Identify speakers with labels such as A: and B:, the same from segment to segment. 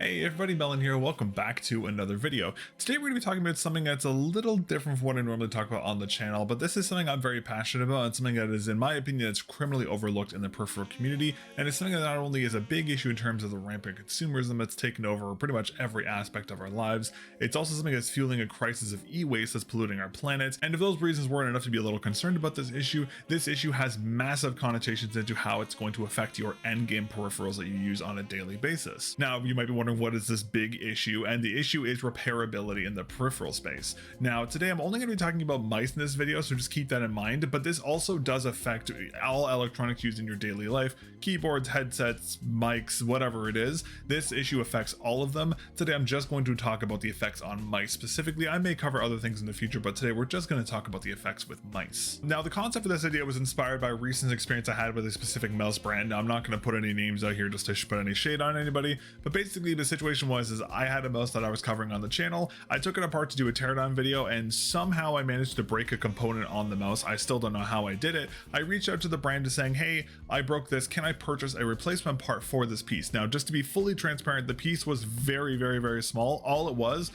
A: Hey everybody, Melon here. Welcome back to another video. Today we're going to be talking about something that's a little different from what I normally talk about on the channel, but this is something I'm very passionate about and something that is, in my opinion, that's criminally overlooked in the peripheral community, and it's something that not only is a big issue in terms of the rampant consumerism that's taken over pretty much every aspect of our lives, it's also something that's fueling a crisis of e-waste that's polluting our planet, and if those reasons weren't enough to be a little concerned about this issue has massive connotations into how it's going to affect your endgame peripherals that you use on a daily basis. Now, you might be wondering, what is this big issue? And the issue is repairability in the peripheral space. Now, today I'm only going to be talking about mice in this video, so just keep that in mind, but this also does affect all electronics used in your daily life: keyboards, headsets, mics, whatever it is. This issue affects all of them. Today I'm just going to talk about the effects on mice specifically. I may cover other things in the future, but today we're just going to talk about the effects with mice. Now, the concept of this idea was inspired by a recent experience I had with a specific mouse brand. Now, I'm not going to put any names out here just to put any shade on anybody, but basically the situation was I had a mouse that I was covering on the channel. I took it apart to do a teardown video, and somehow I managed to break a component on the mouse. I still don't know how I did it. I reached out to the brand saying, hey, I broke this, can I purchase a replacement part for this piece? Now, just to be fully transparent, the piece was very, very, very small. All it was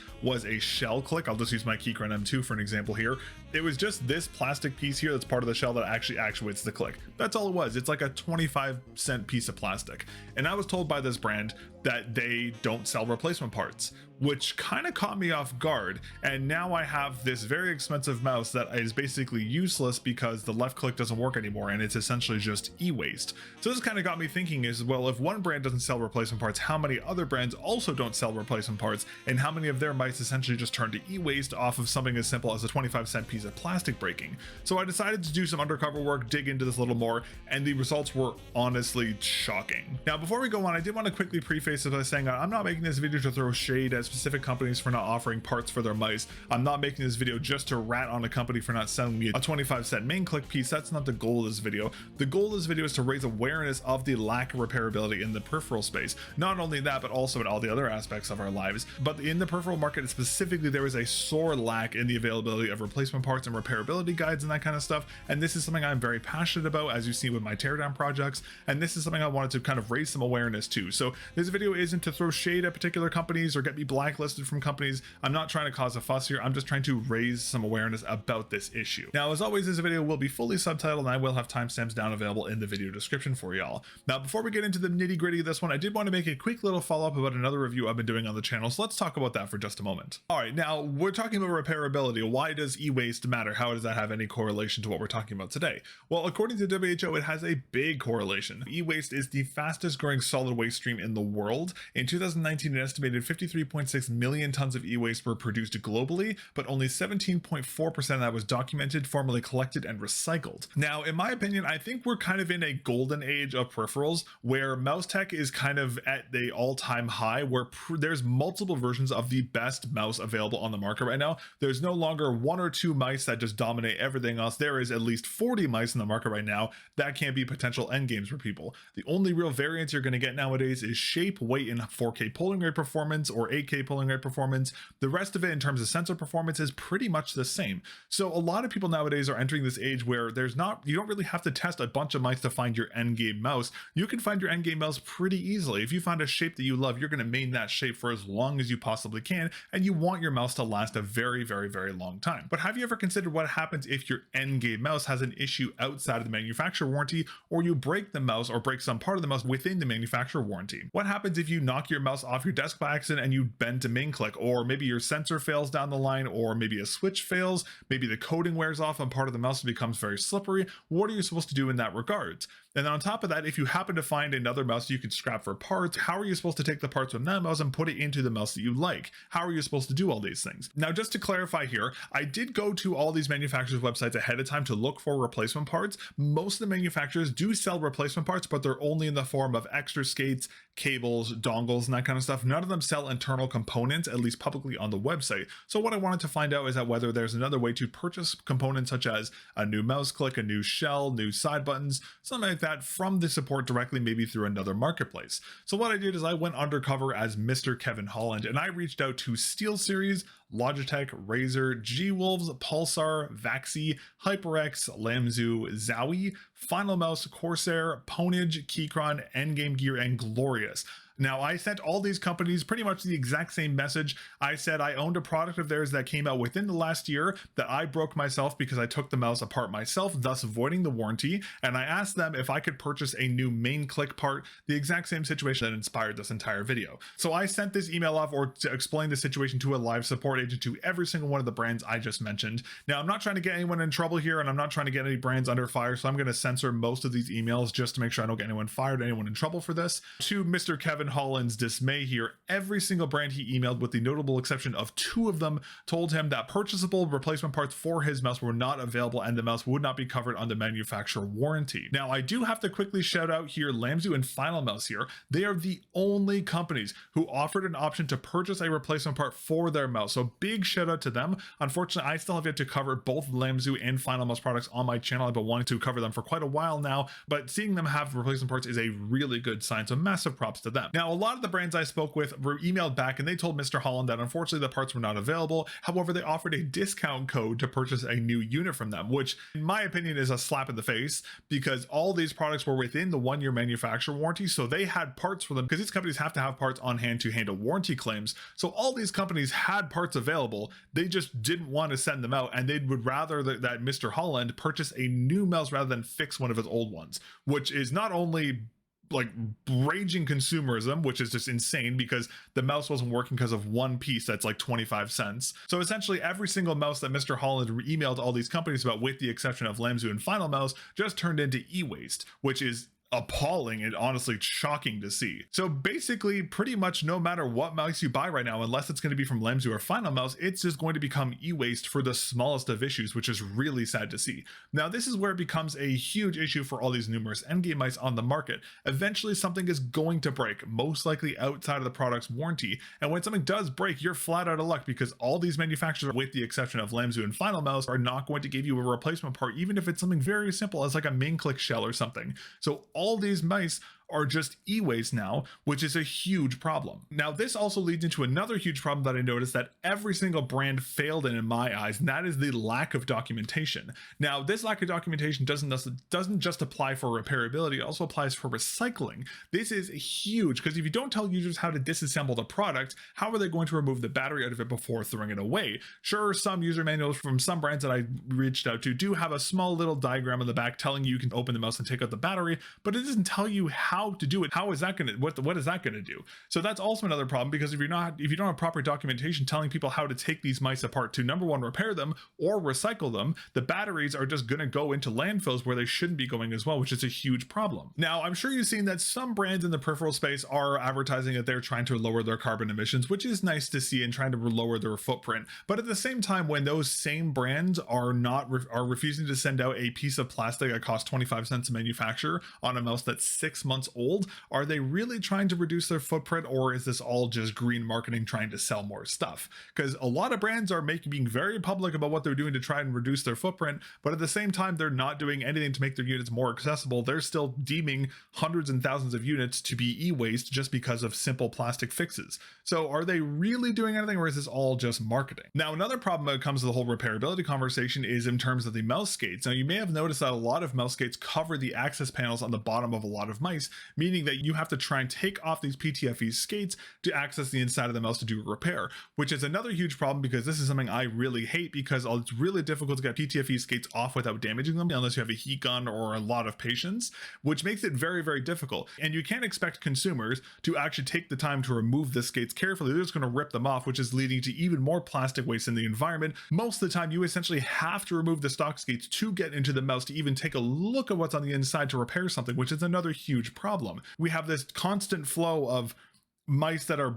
A: a shell click. I'll just use my Keychron M2 for an example here. It was just this plastic piece here that's part of the shell that actually actuates the click. That's all it was. It's like a 25-cent piece of plastic. And I was told by this brand that they don't sell replacement parts, which kind of caught me off guard. And now I have this very expensive mouse that is basically useless because the left click doesn't work anymore, and it's essentially just e-waste. So this kind of got me thinking is, well, if one brand doesn't sell replacement parts, how many other brands also don't sell replacement parts, and how many of their mice essentially just turn to e-waste off of something as simple as a 25-cent piece of plastic breaking? So I decided to do some undercover work, dig into this a little more, and the results were honestly shocking. Now, before we go on, I did want to quickly preface it by saying I'm not making this video to throw shade at specific companies for not offering parts for their mice. I'm not making this video just to rat on a company for not selling me a 25-cent main click piece. That's not the goal of this video. The goal of this video is to raise awareness of the lack of repairability in the peripheral space. Not only that, but also in all the other aspects of our lives. But in the peripheral market specifically, there is a sore lack in the availability of replacement parts and repairability guides and that kind of stuff. And this is something I'm very passionate about, as you see with my teardown projects. And this is something I wanted to kind of raise some awareness to. So this video isn't to throw shade at particular companies or get me blacklisted from companies. I'm not trying to cause a fuss here. I'm just trying to raise some awareness about this issue. Now, as always, this video will be fully subtitled, and I will have timestamps down available in the video description for y'all. Now, before we get into the nitty gritty of this one, I did want to make a quick little follow-up about another review I've been doing on the channel. So let's talk about that for just a moment. All right, now we're talking about repairability. Why does e-waste matter? How does that have any correlation to what we're talking about today? Well, according to WHO, it has a big correlation. E-waste is the fastest growing solid waste stream in the world. In 2019, an estimated 53.6 million tons of e-waste were produced globally, but only 17.4% of that was documented, formally collected, and recycled. Now, in my opinion, I think we're kind of in a golden age of peripherals where mouse tech is kind of at the all-time high, where there's multiple versions of the best mouse available on the market right now. There's no longer one or two mice that just dominate everything else. There is at least 40 mice in the market right now that can be potential end games for people. The only real variance you're going to get nowadays is shape, weight, and 4K polling rate performance or 8K polling rate performance. The rest of it in terms of sensor performance is pretty much the same. So a lot of people nowadays are entering this age where you don't really have to test a bunch of mice to find your end game mouse. You can find your end game mouse pretty easily. If you find a shape that you love, you're going to main that shape for as long as you possibly can, and you want your mouse to last a very, very, very long time. But have you ever considered what happens if your end game mouse has an issue outside of the manufacturer warranty, or you break the mouse or break some part of the mouse within the manufacturer warranty? What happens if you knock your mouse off your desk by accident and you bend to main click, or maybe your sensor fails down the line, or maybe a switch fails, maybe the coating wears off on part of the mouse and becomes very slippery? What are you supposed to do in that regard? And then on top of that, if you happen to find another mouse you could scrap for parts, how are you supposed to take the parts from that mouse and put it into the mouse that you like? How are you supposed to do all these things? Now, just to clarify here, I did go to all these manufacturers' websites ahead of time to look for replacement parts. Most of the manufacturers do sell replacement parts, but they're only in the form of extra skates, cables, dongles, and that kind of stuff. None of them sell internal components, at least publicly on the website. So what I wanted to find out is that whether there's another way to purchase components such as a new mouse click, a new shell, new side buttons, something like that from the support directly, maybe through another marketplace. So what I did is I went undercover as Mr. Kevin Holland, and I reached out to SteelSeries, Logitech, Razer, G-Wolves, Pulsar, Vaxi, HyperX, Lamzu, Zowie, Final Mouse, Corsair, Ponage, Keychron, Endgame Gear, and Glorious. Now, I sent all these companies pretty much the exact same message. I said I owned a product of theirs that came out within the last year that I broke myself because I took the mouse apart myself, thus voiding the warranty. And I asked them if I could purchase a new main click part, the exact same situation that inspired this entire video. So I sent this email off, or to explain the situation, to a live support agent to every single one of the brands I just mentioned. Now, I'm not trying to get anyone in trouble here, and I'm not trying to get any brands under fire, so I'm going to censor most of these emails just to make sure I don't get anyone fired, anyone in trouble for this. To Mr. Kevin Holland's dismay here, every single brand he emailed, with the notable exception of 2 of them, told him that purchasable replacement parts for his mouse were not available and the mouse would not be covered on the manufacturer warranty. Now, I do have to quickly shout out here Lamzu and Final Mouse here. They are the only companies who offered an option to purchase a replacement part for their mouse, so big shout out to them. Unfortunately, I still have yet to cover both Lamzu and Final Mouse products on my channel. I've been wanting to cover them for quite a while now, but seeing them have replacement parts is a really good sign, so massive props to them. Now, a lot of the brands I spoke with were emailed back and they told Mr. Holland that unfortunately the parts were not available. However, they offered a discount code to purchase a new unit from them, which in my opinion is a slap in the face, because all these products were within the 1-year manufacturer warranty, so they had parts for them, because these companies have to have parts on hand to handle warranty claims. So all these companies had parts available, they just didn't want to send them out, and they would rather that Mr. Holland purchase a new mouse rather than fix one of his old ones, which is not only like raging consumerism, which is just insane because the mouse wasn't working because of one piece that's like 25 cents. So essentially every single mouse that Mr. Holland emailed all these companies about, with the exception of Lamzu and Final Mouse, just turned into e-waste, which is appalling and honestly shocking to see. So basically, pretty much no matter what mouse you buy right now, unless it's going to be from Lamzu or Final Mouse, it's just going to become e-waste for the smallest of issues, which is really sad to see. Now, this is where it becomes a huge issue for all these numerous endgame mice on the market. Eventually, something is going to break, most likely outside of the product's warranty. And when something does break, you're flat out of luck, because all these manufacturers, with the exception of Lamzu and Final Mouse, are not going to give you a replacement part, even if it's something very simple as like a main click shell or something. So all these mice are just e-waste now, which is a huge problem. Now, this also leads into another huge problem that I noticed that every single brand failed in my eyes, and that is the lack of documentation. Now, this lack of documentation doesn't just apply for repairability, it also applies for recycling. This is huge, because if you don't tell users how to disassemble the product, how are they going to remove the battery out of it before throwing it away? Sure, some user manuals from some brands that I reached out to do have a small little diagram on the back telling you can open the mouse and take out the battery, but it doesn't tell you how to do it. How is that going to, what is that going to do? So that's also another problem, because if you don't have proper documentation telling people how to take these mice apart to, number one, repair them or recycle them, the batteries are just going to go into landfills where they shouldn't be going as well, which is a huge problem. Now, I'm sure you've seen that some brands in the peripheral space are advertising that they're trying to lower their carbon emissions, which is nice to see, and trying to lower their footprint. But at the same time, when those same brands are refusing to send out a piece of plastic that costs 25 cents to manufacture on a mouse that's 6 months old, are they really trying to reduce their footprint, or is this all just green marketing trying to sell more stuff? Because a lot of brands are being very public about what they're doing to try and reduce their footprint, but at the same time, they're not doing anything to make their units more accessible. They're still deeming hundreds and thousands of units to be e-waste just because of simple plastic fixes. So are they really doing anything, or is this all just marketing? Now, another problem that comes to the whole repairability conversation is in terms of the mouse skates. Now, you may have noticed that a lot of mouse skates cover the access panels on the bottom of a lot of mice, meaning that you have to try and take off these PTFE skates to access the inside of the mouse to do a repair, which is another huge problem, because this is something I really hate, because it's really difficult to get PTFE skates off without damaging them unless you have a heat gun or a lot of patience, which makes it very, very difficult. And you can't expect consumers to actually take the time to remove the skates carefully. They're just going to rip them off, which is leading to even more plastic waste in the environment. Most of the time, you essentially have to remove the stock skates to get into the mouse to even take a look at what's on the inside to repair something, which is another huge problem. We have this constant flow of mice that are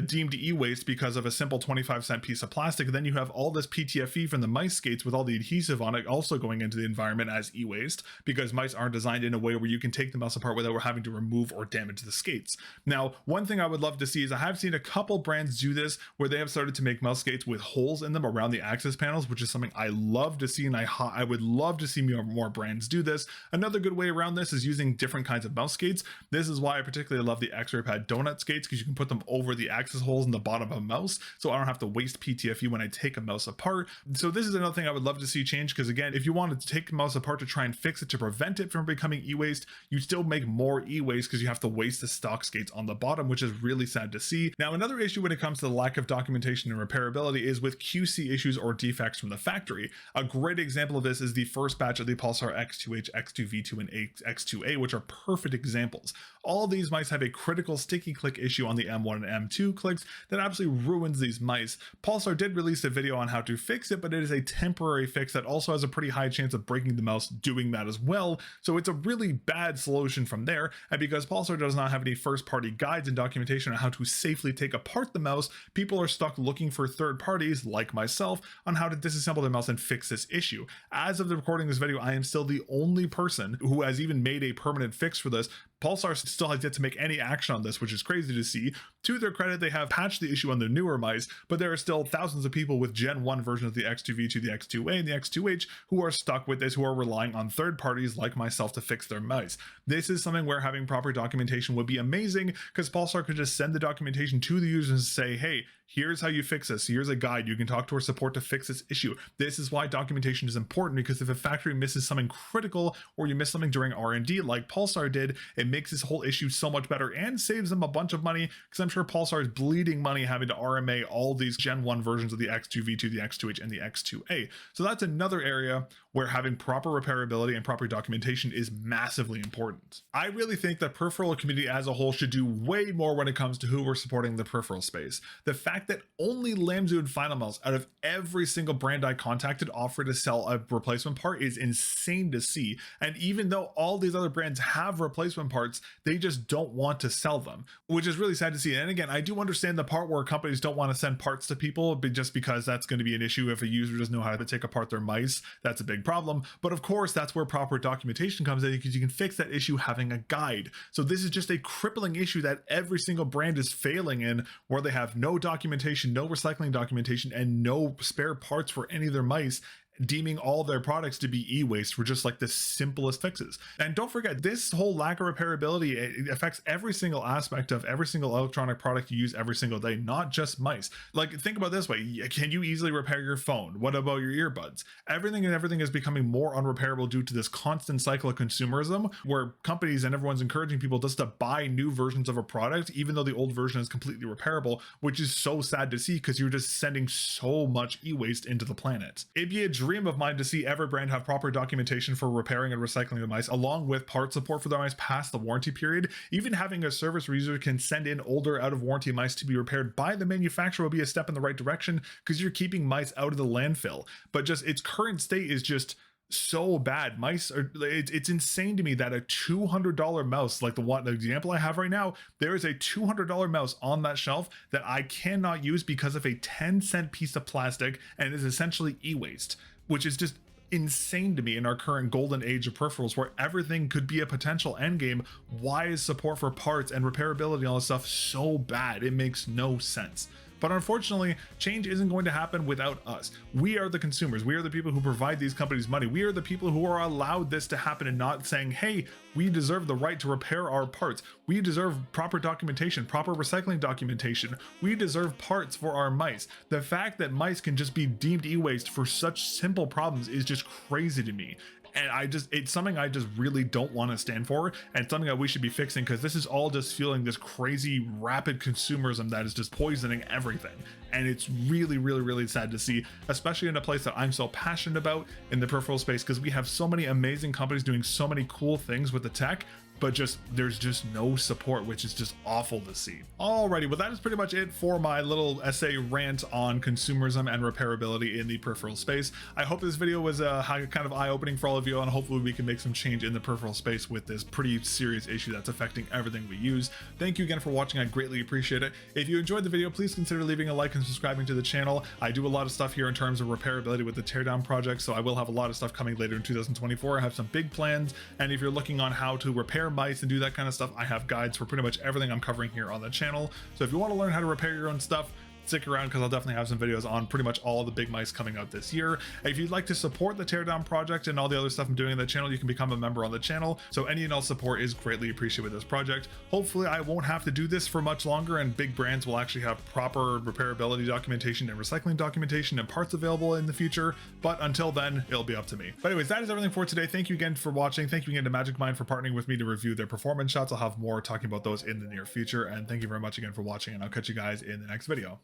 A: deemed e-waste because of a simple 25-cent piece of plastic. And then you have all this PTFE from the mice skates with all the adhesive on it also going into the environment as e-waste, because mice aren't designed in a way where you can take the mouse apart without having to remove or damage the skates. Now, one thing I would love to see is, I have seen a couple brands do this where they have started to make mouse skates with holes in them around the access panels, which is something I love to see, and I would love to see more brands do this. Another good way around this is using different kinds of mouse skates. This is why I particularly love the X-Ray Pad donut skates, because you can put them over the access holes in the bottom of a mouse, so I don't have to waste PTFE when I take a mouse apart. So this is another thing I would love to see change, because again, if you wanted to take a mouse apart to try and fix it to prevent it from becoming e-waste, you still make more e-waste because you have to waste the stock skates on the bottom, which is really sad to see. Now, another issue when it comes to the lack of documentation and repairability is with QC issues or defects from the factory. A great example of this is the first batch of the Pulsar X2H, X2V2, and X2A, which are perfect examples. All of these mice have a critical sticky click issue on the M1 and M2 clicks that absolutely ruins these mice. Pulsar did release a video on how to fix it, but it is a temporary fix that also has a pretty high chance of breaking the mouse doing that as well. So it's a really bad solution from there. And because Pulsar does not have any first-party guides and documentation on how to safely take apart the mouse, people are stuck looking for third parties like myself on how to disassemble the mouse and fix this issue. As of the recording of this video, I am still the only person who has even made a permanent fix for this. Pulsar still has yet to make any action on this, which is crazy to see. To their credit, they have patched the issue on their newer mice, but there are still thousands of people with Gen 1 versions of the X2V2, the X2A, and the X2H who are stuck with this, who are relying on third parties like myself to fix their mice. This is something where having proper documentation would be amazing, because Pulsar could just send the documentation to the users and say, hey, here's how you fix this. Here's a guide. You can talk to our support to fix this issue. This is why documentation is important, because if a factory misses something critical or you miss something during R&D like Pulsar did, it makes this whole issue so much better and saves them a bunch of money, because I'm sure Pulsar is bleeding money having to RMA all these Gen 1 versions of the X2V2, the X2H, and the X2A. So that's another area where having proper repairability and proper documentation is massively important. I really think the peripheral community as a whole should do way more when it comes to who we're supporting the peripheral space. The fact that only Lambda and Final Mouse out of every single brand I contacted offered to sell a replacement part is insane to see. And even though all these other brands have replacement parts, they just don't want to sell them, which is really sad to see. And again, I do understand the part where companies don't want to send parts to people, but just because that's going to be an issue if a user doesn't know how to take apart their mice. That's a big problem. But of course, that's where proper documentation comes in, because you can fix that issue having a guide. So this is just a crippling issue that every single brand is failing in, where they have no documentation, no recycling documentation, and no spare parts for any of their mice, deeming all their products to be e-waste for just like the simplest fixes. And don't forget, this whole lack of repairability, it affects every single aspect of every single electronic product you use every single day, not just mice. Like, think about it this way: can you easily repair your phone? What about your earbuds? Everything is becoming more unrepairable due to this constant cycle of consumerism, where companies and everyone's encouraging people just to buy new versions of a product, even though the old version is completely repairable, which is so sad to see, because you're just sending so much e-waste into the planet. It'd be a dream of mine to see every brand have proper documentation for repairing and recycling the mice, along with part support for their mice past the warranty period. Even having a service where user can send in older out of warranty mice to be repaired by the manufacturer will be a step in the right direction, because you're keeping mice out of the landfill. But just its current state is just so bad. Mice are, it's insane to me that a $200 mouse, like the example I have right now, there is a $200 mouse on that shelf that I cannot use because of a 10-cent piece of plastic, and is essentially e-waste, which is just insane to me in our current golden age of peripherals, where everything could be a potential endgame. Why is support for parts and repairability and all this stuff so bad? It makes no sense. But unfortunately, change isn't going to happen without us. We are the consumers. We are the people who provide these companies money. We are the people who are allowed this to happen, and not saying, hey, we deserve the right to repair our parts. We deserve proper documentation, proper recycling documentation. We deserve parts for our mice. The fact that mice can just be deemed e-waste for such simple problems is just crazy to me. And it's something I just really don't want to stand for, and something that we should be fixing, because this is all just fueling this crazy rapid consumerism that is just poisoning everything. And it's really, really, really sad to see, especially in a place that I'm so passionate about in the peripheral space, because we have so many amazing companies doing so many cool things with the tech, but there's just no support, which is just awful to see. Alrighty, well, that is pretty much it for my little essay rant on consumerism and repairability in the peripheral space. I hope this video was kind of eye-opening for all of you, and hopefully we can make some change in the peripheral space with this pretty serious issue that's affecting everything we use. Thank you again for watching. I greatly appreciate it. If you enjoyed the video, please consider leaving a like and subscribing to the channel. I do a lot of stuff here in terms of repairability with the teardown project, so I will have a lot of stuff coming later in 2024. I have some big plans, and if you're looking on how to repair mice and do that kind of stuff, I have guides for pretty much everything I'm covering here on the channel. So if you want to learn how to repair your own stuff, stick around because I'll definitely have some videos on pretty much all the big mice coming out this year. If you'd like to support the Teardown project and all the other stuff I'm doing in the channel, you can become a member on the channel. So any and all support is greatly appreciated with this project. Hopefully I won't have to do this for much longer, and big brands will actually have proper repairability documentation and recycling documentation and parts available in the future. But until then, it'll be up to me. But anyways, that is everything for today. Thank you again for watching. Thank you again to Magic Mind for partnering with me to review their performance shots. I'll have more talking about those in the near future. And thank you very much again for watching, and I'll catch you guys in the next video.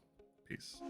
A: Peace.